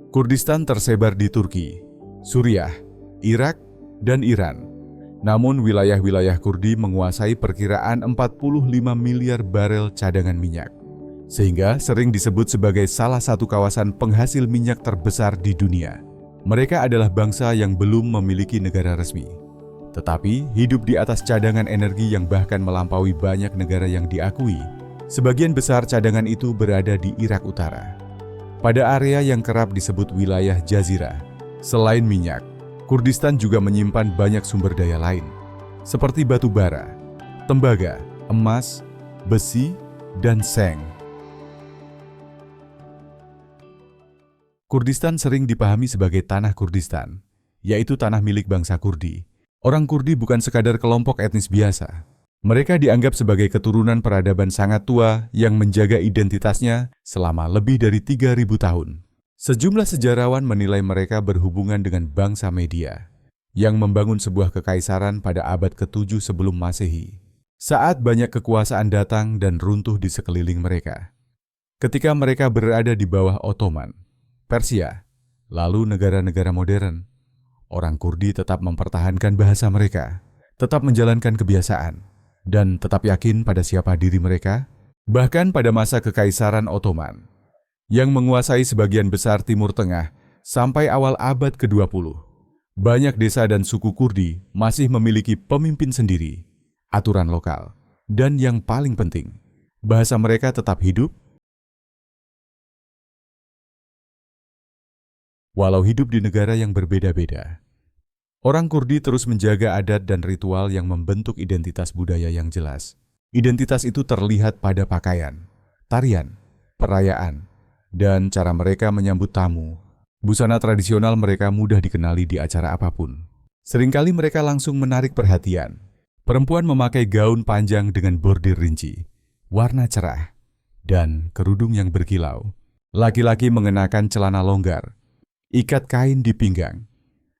Kurdistan tersebar di Turki, Suriah, Irak, dan Iran. Namun wilayah-wilayah Kurdi menguasai perkiraan 45 miliar barel cadangan minyak, sehingga sering disebut sebagai salah satu kawasan penghasil minyak terbesar di dunia. Mereka adalah bangsa yang belum memiliki negara resmi, tetapi hidup di atas cadangan energi yang bahkan melampaui banyak negara yang diakui. Sebagian besar cadangan itu berada di Irak Utara, pada area yang kerap disebut wilayah Jazirah. Selain minyak, Kurdistan juga menyimpan banyak sumber daya lain, seperti batu bara, tembaga, emas, besi, dan seng. Kurdistan sering dipahami sebagai tanah Kurdistan, yaitu tanah milik bangsa Kurdi. Orang Kurdi bukan sekadar kelompok etnis biasa. Mereka dianggap sebagai keturunan peradaban sangat tua yang menjaga identitasnya selama lebih dari 3.000 tahun. Sejumlah sejarawan menilai mereka berhubungan dengan bangsa Media, yang membangun sebuah kekaisaran pada abad ke-7 sebelum Masehi, saat banyak kekuasaan datang dan runtuh di sekeliling mereka. Ketika mereka berada di bawah Ottoman, Persia, lalu negara-negara modern, orang Kurdi tetap mempertahankan bahasa mereka, tetap menjalankan kebiasaan, dan tetap yakin pada siapa diri mereka. Bahkan pada masa Kekaisaran Ottoman, yang menguasai sebagian besar Timur Tengah sampai awal abad ke-20, banyak desa dan suku Kurdi masih memiliki pemimpin sendiri, aturan lokal, dan yang paling penting, bahasa mereka tetap hidup. Walau hidup di negara yang berbeda-beda, orang Kurdi terus menjaga adat dan ritual yang membentuk identitas budaya yang jelas. Identitas itu terlihat pada pakaian, tarian, perayaan, dan cara mereka menyambut tamu. Busana tradisional mereka mudah dikenali di acara apapun. Seringkali mereka langsung menarik perhatian. Perempuan memakai gaun panjang dengan bordir rinci, warna cerah, dan kerudung yang berkilau. Laki-laki mengenakan celana longgar, ikat kain di pinggang,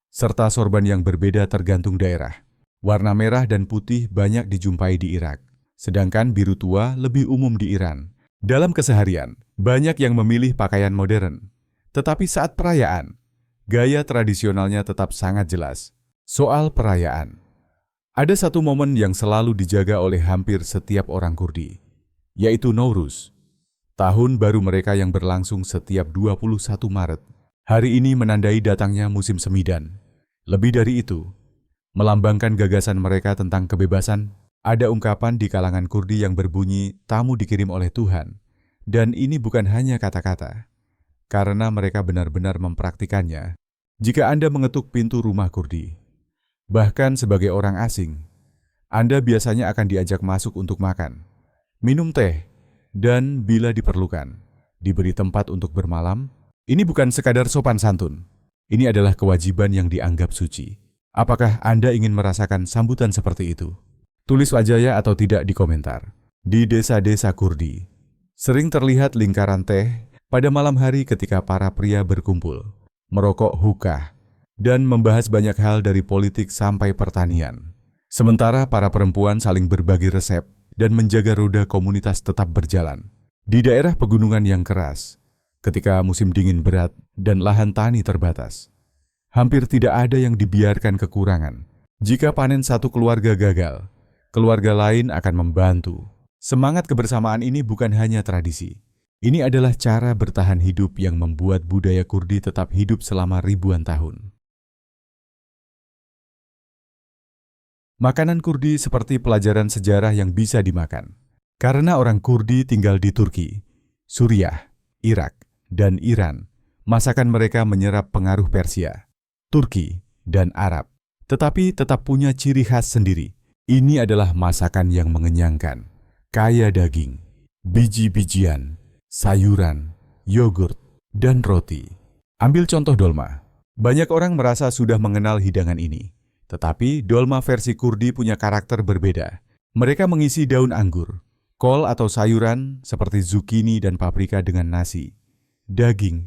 serta sorban yang berbeda tergantung daerah. Warna merah dan putih banyak dijumpai di Irak, sedangkan biru tua lebih umum di Iran. Dalam keseharian, banyak yang memilih pakaian modern, tetapi saat perayaan, gaya tradisionalnya tetap sangat jelas. Soal perayaan, ada satu momen yang selalu dijaga oleh hampir setiap orang Kurdi, yaitu Nowruz, tahun baru mereka yang berlangsung setiap 21 Maret. Hari ini menandai datangnya musim semidan. Lebih dari itu, melambangkan gagasan mereka tentang kebebasan. Ada ungkapan di kalangan Kurdi yang berbunyi, tamu dikirim oleh Tuhan. Dan ini bukan hanya kata-kata, karena mereka benar-benar mempraktikannya. Jika Anda mengetuk pintu rumah Kurdi, bahkan sebagai orang asing, Anda biasanya akan diajak masuk untuk makan, minum teh, dan bila diperlukan, diberi tempat untuk bermalam. Ini bukan sekadar sopan santun. Ini adalah kewajiban yang dianggap suci. Apakah Anda ingin merasakan sambutan seperti itu? Tulis aja ya atau tidak di komentar. Di desa-desa Kurdi, sering terlihat lingkaran teh pada malam hari ketika para pria berkumpul, merokok hookah, dan membahas banyak hal dari politik sampai pertanian. Sementara para perempuan saling berbagi resep dan menjaga roda komunitas tetap berjalan. Di daerah pegunungan yang keras, ketika musim dingin berat dan lahan tani terbatas, hampir tidak ada yang dibiarkan kekurangan. Jika panen satu keluarga gagal, keluarga lain akan membantu. Semangat kebersamaan ini bukan hanya tradisi. Ini adalah cara bertahan hidup yang membuat budaya Kurdi tetap hidup selama ribuan tahun. Makanan Kurdi seperti pelajaran sejarah yang bisa dimakan. Karena orang Kurdi tinggal di Turki, Suriah, Irak, dan Iran, masakan mereka menyerap pengaruh Persia, Turki, dan Arab, tetapi tetap punya ciri khas sendiri. Ini adalah masakan yang mengenyangkan, kaya daging, biji-bijian, sayuran, yogurt, dan roti. Ambil contoh dolma. Banyak orang merasa sudah mengenal hidangan ini, tetapi dolma versi Kurdi punya karakter berbeda. Mereka mengisi daun anggur, kol atau sayuran seperti zucchini dan paprika dengan nasi, daging,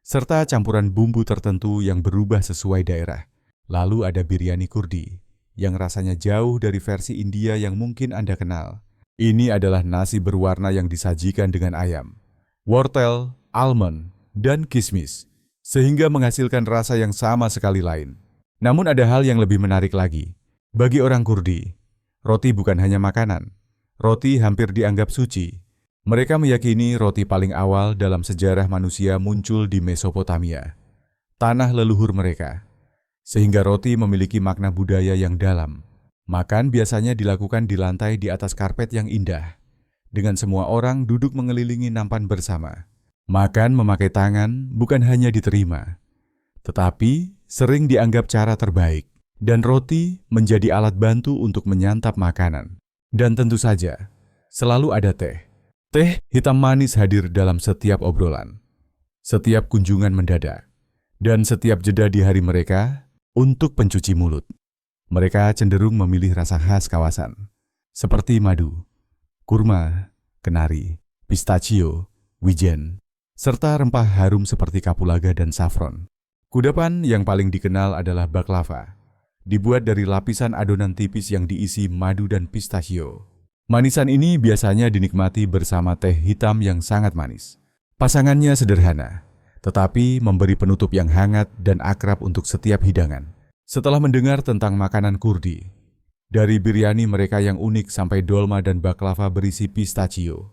serta campuran bumbu tertentu yang berubah sesuai daerah. Lalu ada biryani Kurdi, yang rasanya jauh dari versi India yang mungkin Anda kenal. Ini adalah nasi berwarna yang disajikan dengan ayam, wortel, almond, dan kismis. sehingga menghasilkan rasa yang sama sekali lain. Namun ada hal yang lebih menarik lagi. Bagi orang Kurdi, roti bukan hanya makanan. Roti hampir dianggap suci. Mereka meyakini roti paling awal dalam sejarah manusia muncul di Mesopotamia, tanah leluhur mereka. Sehingga roti memiliki makna budaya yang dalam. Makan biasanya dilakukan di lantai di atas karpet yang indah, dengan semua orang duduk mengelilingi nampan bersama. Makan memakai tangan bukan hanya diterima, tetapi sering dianggap cara terbaik, dan roti menjadi alat bantu untuk menyantap makanan. Dan tentu saja, selalu ada teh. Teh hitam manis hadir dalam setiap obrolan, setiap kunjungan mendadak, dan setiap jeda di hari mereka untuk pencuci mulut. Mereka cenderung memilih rasa khas kawasan, seperti madu, kurma, kenari, pistachio, wijen, serta rempah harum seperti kapulaga dan saffron. Kudapan yang paling dikenal adalah baklava, dibuat dari lapisan adonan tipis yang diisi madu dan pistachio. Manisan ini biasanya dinikmati bersama teh hitam yang sangat manis. Pasangannya sederhana, tetapi memberi penutup yang hangat dan akrab untuk setiap hidangan. Setelah mendengar tentang makanan Kurdi, dari biryani mereka yang unik sampai dolma dan baklava berisi pistachio,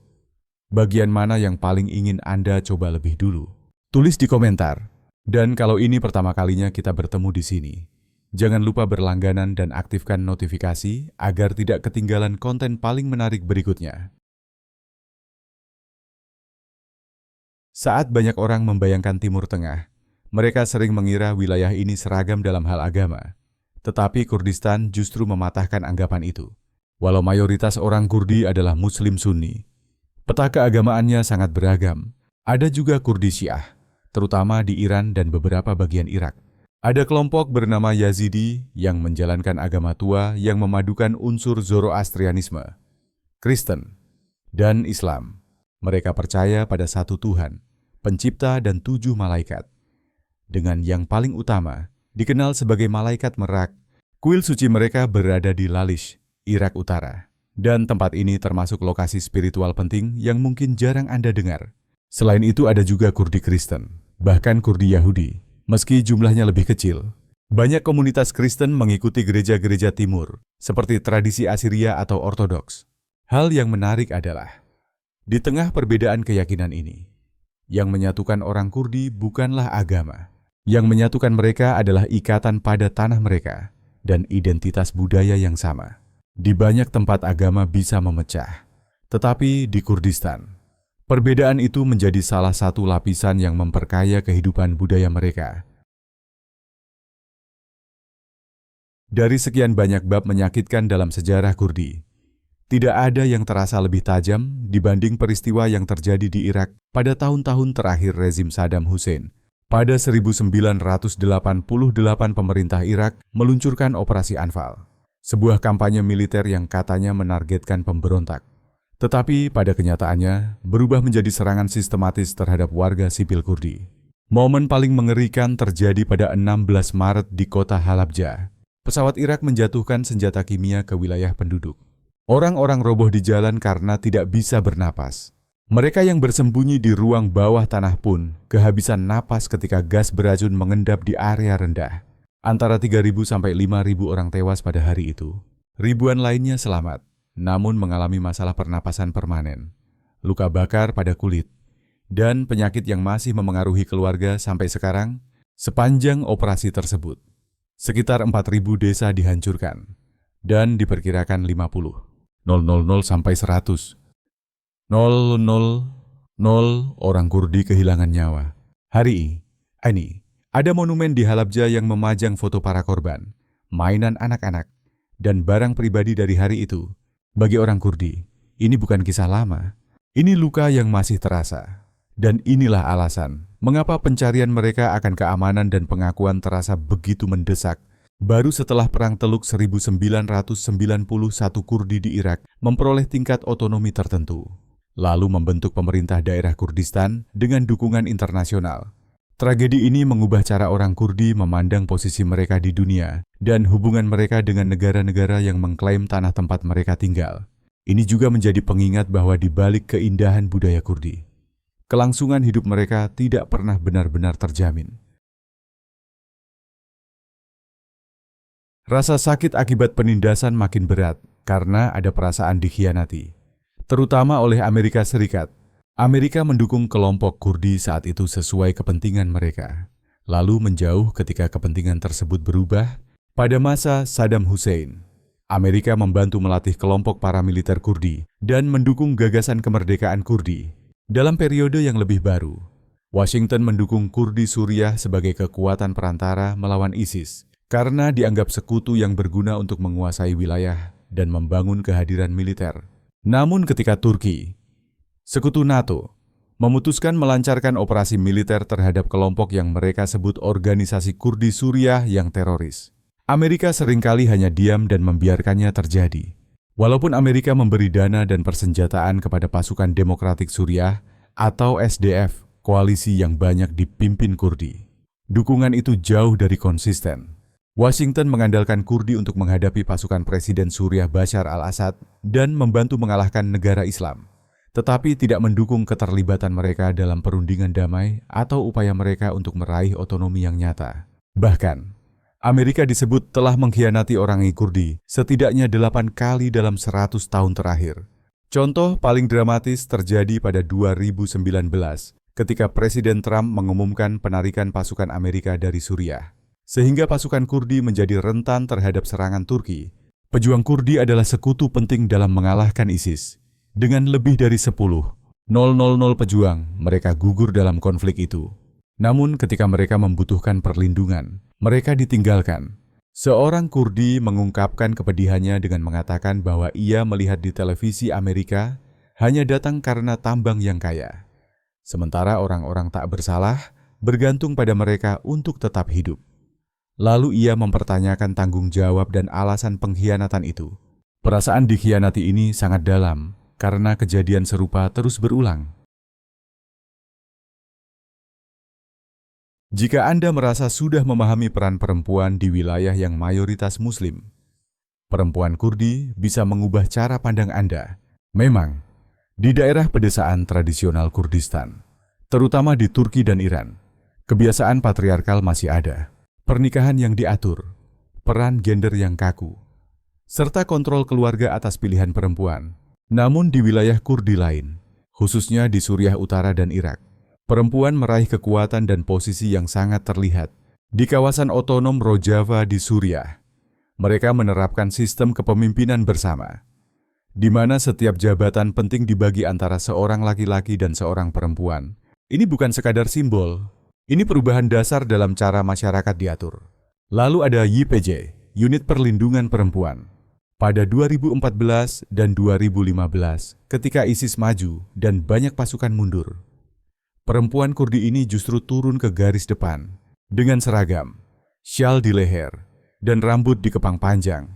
bagian mana yang paling ingin Anda coba lebih dulu? Tulis di komentar. Dan kalau ini pertama kalinya kita bertemu di sini, jangan lupa berlangganan dan aktifkan notifikasi agar tidak ketinggalan konten paling menarik berikutnya. Saat banyak orang membayangkan Timur Tengah, mereka sering mengira wilayah ini seragam dalam hal agama. Tetapi Kurdistan justru mematahkan anggapan itu. Walau mayoritas orang Kurdi adalah Muslim Sunni, peta keagamaannya sangat beragam. Ada juga Kurdi Syiah, terutama di Iran dan beberapa bagian Irak. Ada kelompok bernama Yazidi yang menjalankan agama tua yang memadukan unsur Zoroastrianisme, Kristen, dan Islam. Mereka percaya pada satu Tuhan, pencipta dan 7 malaikat. Dengan yang paling utama, dikenal sebagai Malaikat Merak. Kuil suci mereka berada di Lalish, Irak Utara. Dan tempat ini termasuk lokasi spiritual penting yang mungkin jarang Anda dengar. Selain itu ada juga Kurdi Kristen, bahkan Kurdi Yahudi. Meski jumlahnya lebih kecil, banyak komunitas Kristen mengikuti gereja-gereja timur, seperti tradisi Assyria atau Ortodoks. Hal yang menarik adalah, di tengah perbedaan keyakinan ini, yang menyatukan orang Kurdi bukanlah agama. Yang menyatukan mereka adalah ikatan pada tanah mereka dan identitas budaya yang sama. Di banyak tempat agama bisa memecah, tetapi di Kurdistan, perbedaan itu menjadi salah satu lapisan yang memperkaya kehidupan budaya mereka. Dari sekian banyak bab menyakitkan dalam sejarah Kurdi, tidak ada yang terasa lebih tajam dibanding peristiwa yang terjadi di Irak pada tahun-tahun terakhir rezim Saddam Hussein. Pada 1988 pemerintah Irak meluncurkan Operasi Anfal, sebuah kampanye militer yang katanya menargetkan pemberontak. Tetapi pada kenyataannya berubah menjadi serangan sistematis terhadap warga sipil Kurdi. Momen paling mengerikan terjadi pada 16 Maret di kota Halabja. Pesawat Irak menjatuhkan senjata kimia ke wilayah penduduk. Orang-orang roboh di jalan karena tidak bisa bernapas. Mereka yang bersembunyi di ruang bawah tanah pun kehabisan napas ketika gas beracun mengendap di area rendah. Antara 3.000 sampai 5.000 orang tewas pada hari itu. Ribuan lainnya selamat, namun mengalami masalah pernapasan permanen, luka bakar pada kulit, dan penyakit yang masih memengaruhi keluarga sampai sekarang. Sepanjang operasi tersebut, sekitar 4.000 desa dihancurkan, dan diperkirakan 50.000 sampai 100.000 orang Kurdi kehilangan nyawa. Hari ini, ada monumen di Halabja yang memajang foto para korban, mainan anak-anak, dan barang pribadi dari hari itu. Bagi orang Kurdi, ini bukan kisah lama. Ini luka yang masih terasa. Dan inilah alasan mengapa pencarian mereka akan keamanan dan pengakuan terasa begitu mendesak. Baru setelah Perang Teluk 1991 Kurdi di Irak memperoleh tingkat otonomi tertentu, lalu membentuk pemerintah daerah Kurdistan dengan dukungan internasional. Tragedi ini mengubah cara orang Kurdi memandang posisi mereka di dunia dan hubungan mereka dengan negara-negara yang mengklaim tanah tempat mereka tinggal. Ini juga menjadi pengingat bahwa di balik keindahan budaya Kurdi, kelangsungan hidup mereka tidak pernah benar-benar terjamin. Rasa sakit akibat penindasan makin berat karena ada perasaan dikhianati, terutama oleh Amerika Serikat. Amerika mendukung kelompok Kurdi saat itu sesuai kepentingan mereka, lalu menjauh ketika kepentingan tersebut berubah. Pada masa Saddam Hussein, Amerika membantu melatih kelompok paramiliter Kurdi dan mendukung gagasan kemerdekaan Kurdi. Dalam periode yang lebih baru, Washington mendukung Kurdi Suriah sebagai kekuatan perantara melawan ISIS karena dianggap sekutu yang berguna untuk menguasai wilayah dan membangun kehadiran militer. Namun ketika Turki, sekutu NATO, memutuskan melancarkan operasi militer terhadap kelompok yang mereka sebut Organisasi Kurdi Suriah yang teroris, Amerika seringkali hanya diam dan membiarkannya terjadi. Walaupun Amerika memberi dana dan persenjataan kepada pasukan Demokratik Suriah atau SDF, koalisi yang banyak dipimpin Kurdi, dukungan itu jauh dari konsisten. Washington mengandalkan Kurdi untuk menghadapi pasukan Presiden Suriah Bashar al-Assad dan membantu mengalahkan negara Islam, tetapi tidak mendukung keterlibatan mereka dalam perundingan damai atau upaya mereka untuk meraih otonomi yang nyata. Bahkan, Amerika disebut telah mengkhianati orang Kurdi setidaknya 8 kali dalam 100 tahun terakhir. Contoh paling dramatis terjadi pada 2019 ketika Presiden Trump mengumumkan penarikan pasukan Amerika dari Suriah, sehingga pasukan Kurdi menjadi rentan terhadap serangan Turki. Pejuang Kurdi adalah sekutu penting dalam mengalahkan ISIS. Dengan lebih dari 10,000 pejuang, mereka gugur dalam konflik itu. Namun ketika mereka membutuhkan perlindungan, mereka ditinggalkan. Seorang Kurdi mengungkapkan kepedihannya dengan mengatakan bahwa ia melihat di televisi Amerika hanya datang karena tambang yang kaya. Sementara orang-orang tak bersalah bergantung pada mereka untuk tetap hidup. Lalu ia mempertanyakan tanggung jawab dan alasan pengkhianatan itu. Perasaan dikhianati ini sangat dalam karena kejadian serupa terus berulang. Jika Anda merasa sudah memahami peran perempuan di wilayah yang mayoritas Muslim, perempuan Kurdi bisa mengubah cara pandang Anda. Memang, di daerah pedesaan tradisional Kurdistan, terutama di Turki dan Iran, kebiasaan patriarkal masih ada. Pernikahan yang diatur, peran gender yang kaku, serta kontrol keluarga atas pilihan perempuan. Namun di wilayah Kurdi lain, khususnya di Suriah Utara dan Irak, perempuan meraih kekuatan dan posisi yang sangat terlihat. Di kawasan otonom Rojava di Suriah, mereka menerapkan sistem kepemimpinan bersama, di mana setiap jabatan penting dibagi antara seorang laki-laki dan seorang perempuan. Ini bukan sekadar simbol. Ini perubahan dasar dalam cara masyarakat diatur. Lalu ada YPJ, Unit Perlindungan Perempuan. Pada 2014 dan 2015, ketika ISIS maju dan banyak pasukan mundur, perempuan Kurdi ini justru turun ke garis depan dengan seragam, syal di leher, dan rambut dikepang panjang.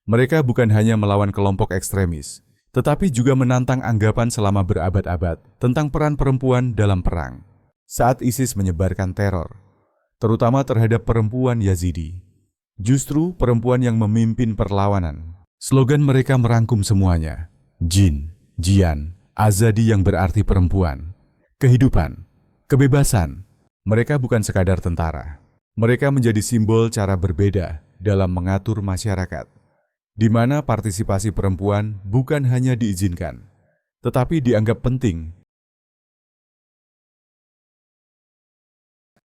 Mereka bukan hanya melawan kelompok ekstremis, tetapi juga menantang anggapan selama berabad-abad tentang peran perempuan dalam perang. Saat ISIS menyebarkan teror, terutama terhadap perempuan Yazidi, justru perempuan yang memimpin perlawanan. Slogan mereka merangkum semuanya: Jin, Jian, Azadi yang berarti perempuan, kehidupan, kebebasan. Mereka bukan sekadar tentara. Mereka menjadi simbol cara berbeda dalam mengatur masyarakat, di mana partisipasi perempuan bukan hanya diizinkan, tetapi dianggap penting.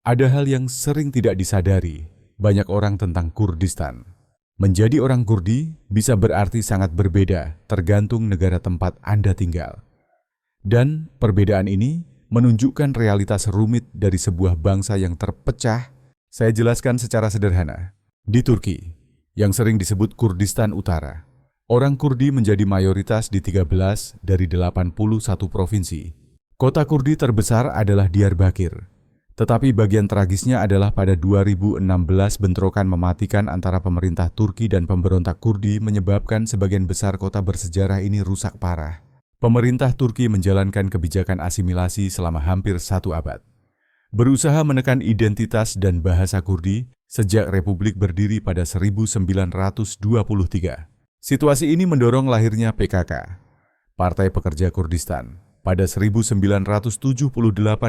Ada hal yang sering tidak disadari banyak orang tentang Kurdistan. Menjadi orang Kurdi bisa berarti sangat berbeda tergantung negara tempat Anda tinggal. Dan perbedaan ini menunjukkan realitas rumit dari sebuah bangsa yang terpecah. Saya jelaskan secara sederhana. Di Turki, yang sering disebut Kurdistan Utara, orang Kurdi menjadi mayoritas di 13 dari 81 provinsi. Kota Kurdi terbesar adalah Diyarbakir. Tetapi bagian tragisnya adalah pada 2016 bentrokan mematikan antara pemerintah Turki dan pemberontak Kurdi menyebabkan sebagian besar kota bersejarah ini rusak parah. Pemerintah Turki menjalankan kebijakan asimilasi selama hampir 1 abad, berusaha menekan identitas dan bahasa Kurdi sejak Republik berdiri pada 1923. Situasi ini mendorong lahirnya PKK, Partai Pekerja Kurdistan, pada 1978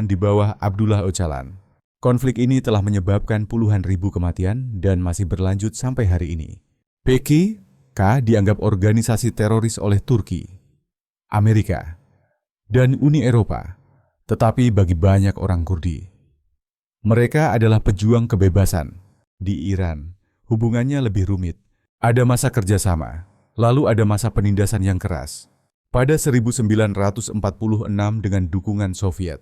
di bawah Abdullah Öcalan. Konflik ini telah menyebabkan puluhan ribu kematian dan masih berlanjut sampai hari ini. PKK dianggap organisasi teroris oleh Turki, Amerika, dan Uni Eropa, tetapi bagi banyak orang Kurdi, mereka adalah pejuang kebebasan. Di Iran, hubungannya lebih rumit. Ada masa kerjasama, lalu ada masa penindasan yang keras. Pada 1946 dengan dukungan Soviet,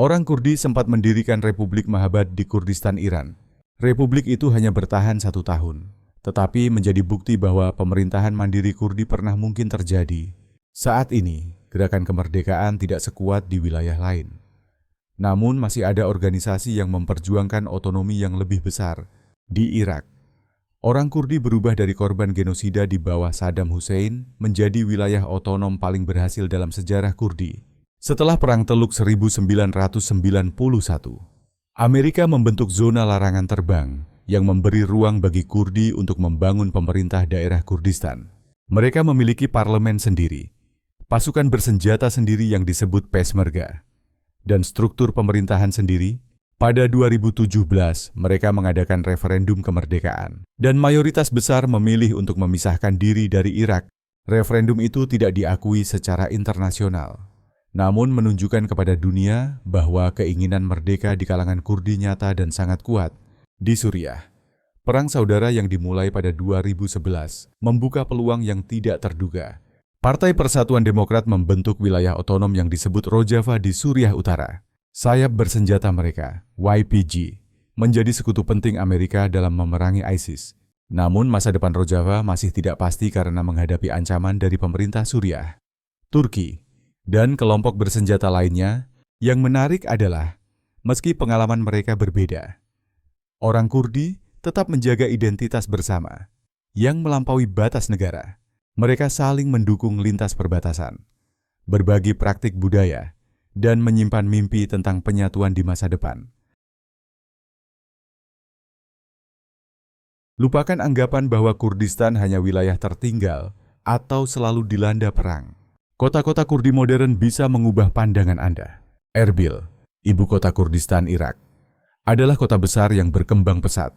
orang Kurdi sempat mendirikan Republik Mahabad di Kurdistan, Iran. Republik itu hanya bertahan 1 tahun, tetapi menjadi bukti bahwa pemerintahan mandiri Kurdi pernah mungkin terjadi. Saat ini, gerakan kemerdekaan tidak sekuat di wilayah lain. Namun masih ada organisasi yang memperjuangkan otonomi yang lebih besar. Di Irak, orang Kurdi berubah dari korban genosida di bawah Saddam Hussein menjadi wilayah otonom paling berhasil dalam sejarah Kurdi. Setelah Perang Teluk 1991, Amerika membentuk zona larangan terbang yang memberi ruang bagi Kurdi untuk membangun pemerintah daerah Kurdistan. Mereka memiliki parlemen sendiri, pasukan bersenjata sendiri yang disebut Peshmerga, dan struktur pemerintahan sendiri. Pada 2017, mereka mengadakan referendum kemerdekaan, dan mayoritas besar memilih untuk memisahkan diri dari Irak. Referendum itu tidak diakui secara internasional, namun menunjukkan kepada dunia bahwa keinginan merdeka di kalangan Kurdi nyata dan sangat kuat. Di Suriah, perang saudara yang dimulai pada 2011 membuka peluang yang tidak terduga. Partai Persatuan Demokrat membentuk wilayah otonom yang disebut Rojava di Suriah Utara. Sayap bersenjata mereka, YPG, menjadi sekutu penting Amerika dalam memerangi ISIS. Namun masa depan Rojava masih tidak pasti karena menghadapi ancaman dari pemerintah Suriah, Turki, dan kelompok bersenjata lainnya. Yang menarik adalah, meski pengalaman mereka berbeda, orang Kurdi tetap menjaga identitas bersama yang melampaui batas negara. Mereka saling mendukung lintas perbatasan, berbagi praktik budaya, dan menyimpan mimpi tentang penyatuan di masa depan. Lupakan anggapan bahwa Kurdistan hanya wilayah tertinggal atau selalu dilanda perang. Kota-kota Kurdi modern bisa mengubah pandangan Anda. Erbil, ibu kota Kurdistan, Irak, adalah kota besar yang berkembang pesat,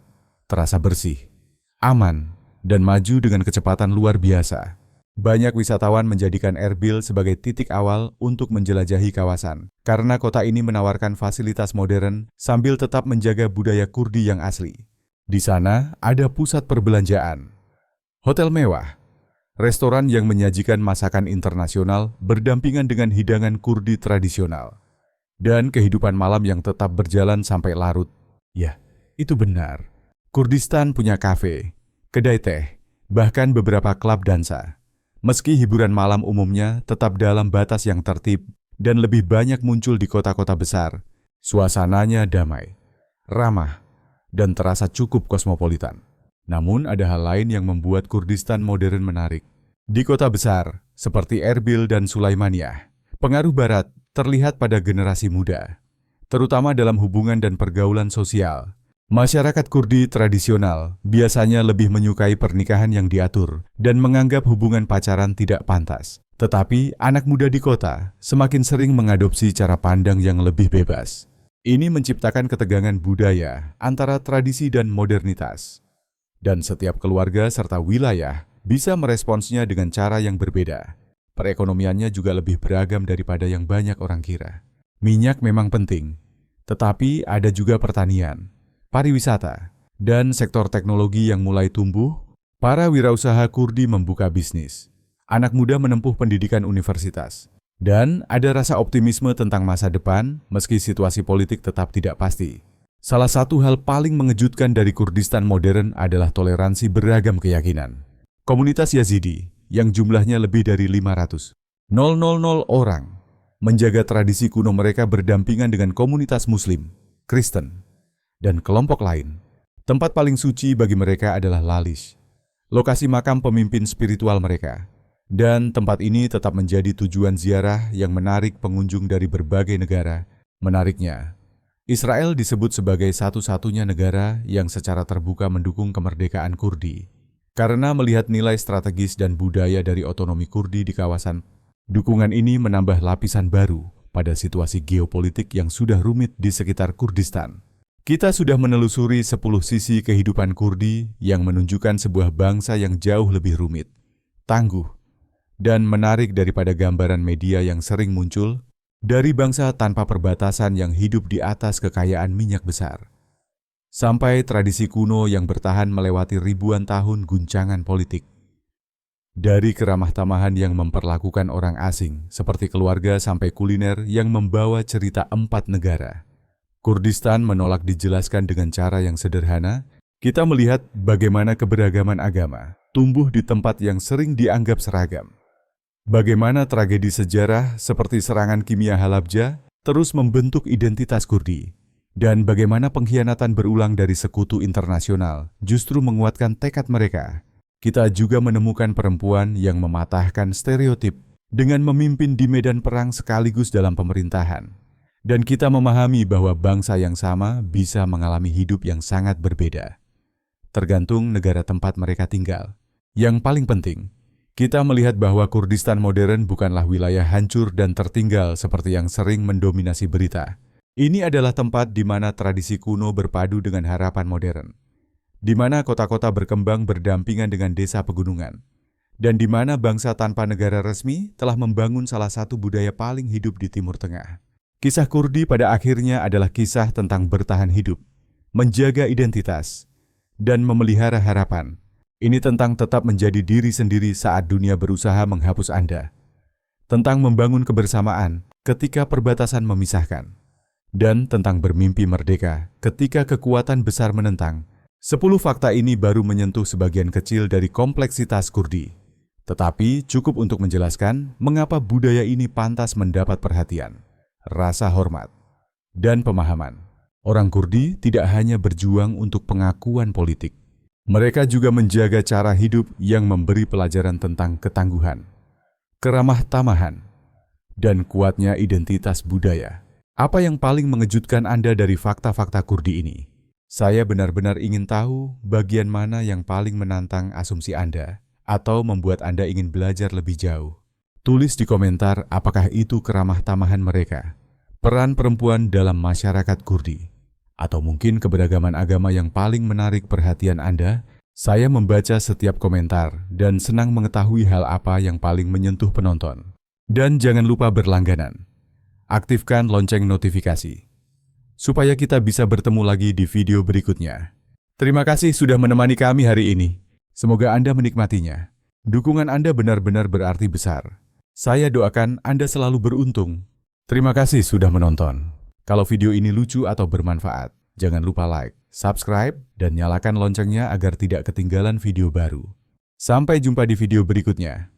terasa bersih, aman, dan maju dengan kecepatan luar biasa. Banyak wisatawan menjadikan Erbil sebagai titik awal untuk menjelajahi kawasan, karena kota ini menawarkan fasilitas modern sambil tetap menjaga budaya Kurdi yang asli. Di sana ada pusat perbelanjaan, hotel mewah, restoran yang menyajikan masakan internasional berdampingan dengan hidangan Kurdi tradisional, dan kehidupan malam yang tetap berjalan sampai larut. Ya, itu benar. Kurdistan punya kafe, kedai teh, bahkan beberapa klub dansa. Meski hiburan malam umumnya tetap dalam batas yang tertib dan lebih banyak muncul di kota-kota besar, suasananya damai, ramah, dan terasa cukup kosmopolitan. Namun ada hal lain yang membuat Kurdistan modern menarik. Di kota besar, seperti Erbil dan Sulaimaniyah, pengaruh Barat terlihat pada generasi muda, terutama dalam hubungan dan pergaulan sosial. Masyarakat Kurdi tradisional biasanya lebih menyukai pernikahan yang diatur dan menganggap hubungan pacaran tidak pantas. Tetapi anak muda di kota semakin sering mengadopsi cara pandang yang lebih bebas. Ini menciptakan ketegangan budaya antara tradisi dan modernitas. Dan setiap keluarga serta wilayah bisa meresponsnya dengan cara yang berbeda. Perekonomiannya juga lebih beragam daripada yang banyak orang kira. Minyak memang penting, tetapi ada juga pertanian, pariwisata, dan sektor teknologi yang mulai tumbuh. Para wirausaha Kurdi membuka bisnis. Anak muda menempuh pendidikan universitas. Dan ada rasa optimisme tentang masa depan meski situasi politik tetap tidak pasti. Salah satu hal paling mengejutkan dari Kurdistan modern adalah toleransi beragam keyakinan. Komunitas Yazidi yang jumlahnya lebih dari 500.000 orang menjaga tradisi kuno mereka berdampingan dengan komunitas Muslim, Kristen, dan kelompok lain. Tempat paling suci bagi mereka adalah Lalish, lokasi makam pemimpin spiritual mereka. Dan tempat ini tetap menjadi tujuan ziarah yang menarik pengunjung dari berbagai negara. Menariknya, Israel disebut sebagai satu-satunya negara yang secara terbuka mendukung kemerdekaan Kurdi. Karena melihat nilai strategis dan budaya dari otonomi Kurdi di kawasan, dukungan ini menambah lapisan baru pada situasi geopolitik yang sudah rumit di sekitar Kurdistan. Kita sudah menelusuri 10 sisi kehidupan Kurdi yang menunjukkan sebuah bangsa yang jauh lebih rumit, tangguh, dan menarik daripada gambaran media yang sering muncul dari bangsa tanpa perbatasan yang hidup di atas kekayaan minyak besar. Sampai tradisi kuno yang bertahan melewati ribuan tahun guncangan politik. Dari keramah tamahan yang memperlakukan orang asing, seperti keluarga sampai kuliner yang membawa cerita 4 negara. Kurdistan menolak dijelaskan dengan cara yang sederhana. Kita melihat bagaimana keberagaman agama tumbuh di tempat yang sering dianggap seragam. Bagaimana tragedi sejarah seperti serangan kimia Halabja terus membentuk identitas Kurdi. Dan bagaimana pengkhianatan berulang dari sekutu internasional justru menguatkan tekad mereka. Kita juga menemukan perempuan yang mematahkan stereotip dengan memimpin di medan perang sekaligus dalam pemerintahan. Dan kita memahami bahwa bangsa yang sama bisa mengalami hidup yang sangat berbeda, tergantung negara tempat mereka tinggal. Yang paling penting, kita melihat bahwa Kurdistan modern bukanlah wilayah hancur dan tertinggal seperti yang sering mendominasi berita. Ini adalah tempat di mana tradisi kuno berpadu dengan harapan modern, di mana kota-kota berkembang berdampingan dengan desa pegunungan, dan di mana bangsa tanpa negara resmi telah membangun salah satu budaya paling hidup di Timur Tengah. Kisah Kurdi pada akhirnya adalah kisah tentang bertahan hidup, menjaga identitas, dan memelihara harapan. Ini tentang tetap menjadi diri sendiri saat dunia berusaha menghapus Anda. Tentang membangun kebersamaan ketika perbatasan memisahkan. Dan tentang bermimpi merdeka ketika kekuatan besar menentang. 10 fakta ini baru menyentuh sebagian kecil dari kompleksitas Kurdi. Tetapi cukup untuk menjelaskan mengapa budaya ini pantas mendapat perhatian, rasa hormat, dan pemahaman. Orang Kurdi tidak hanya berjuang untuk pengakuan politik. Mereka juga menjaga cara hidup yang memberi pelajaran tentang ketangguhan, keramah tamahan, dan kuatnya identitas budaya. Apa yang paling mengejutkan Anda dari fakta-fakta Kurdi ini? Saya benar-benar ingin tahu bagian mana yang paling menantang asumsi Anda atau membuat Anda ingin belajar lebih jauh. Tulis di komentar apakah itu keramah tamahan mereka, peran perempuan dalam masyarakat Kurdi, atau mungkin keberagaman agama yang paling menarik perhatian Anda. Saya membaca setiap komentar dan senang mengetahui hal apa yang paling menyentuh penonton. Dan jangan lupa berlangganan. Aktifkan lonceng notifikasi, supaya kita bisa bertemu lagi di video berikutnya. Terima kasih sudah menemani kami hari ini. Semoga Anda menikmatinya. Dukungan Anda benar-benar berarti besar. Saya doakan Anda selalu beruntung. Terima kasih sudah menonton. Kalau video ini lucu atau bermanfaat, jangan lupa like, subscribe, dan nyalakan loncengnya agar tidak ketinggalan video baru. Sampai jumpa di video berikutnya.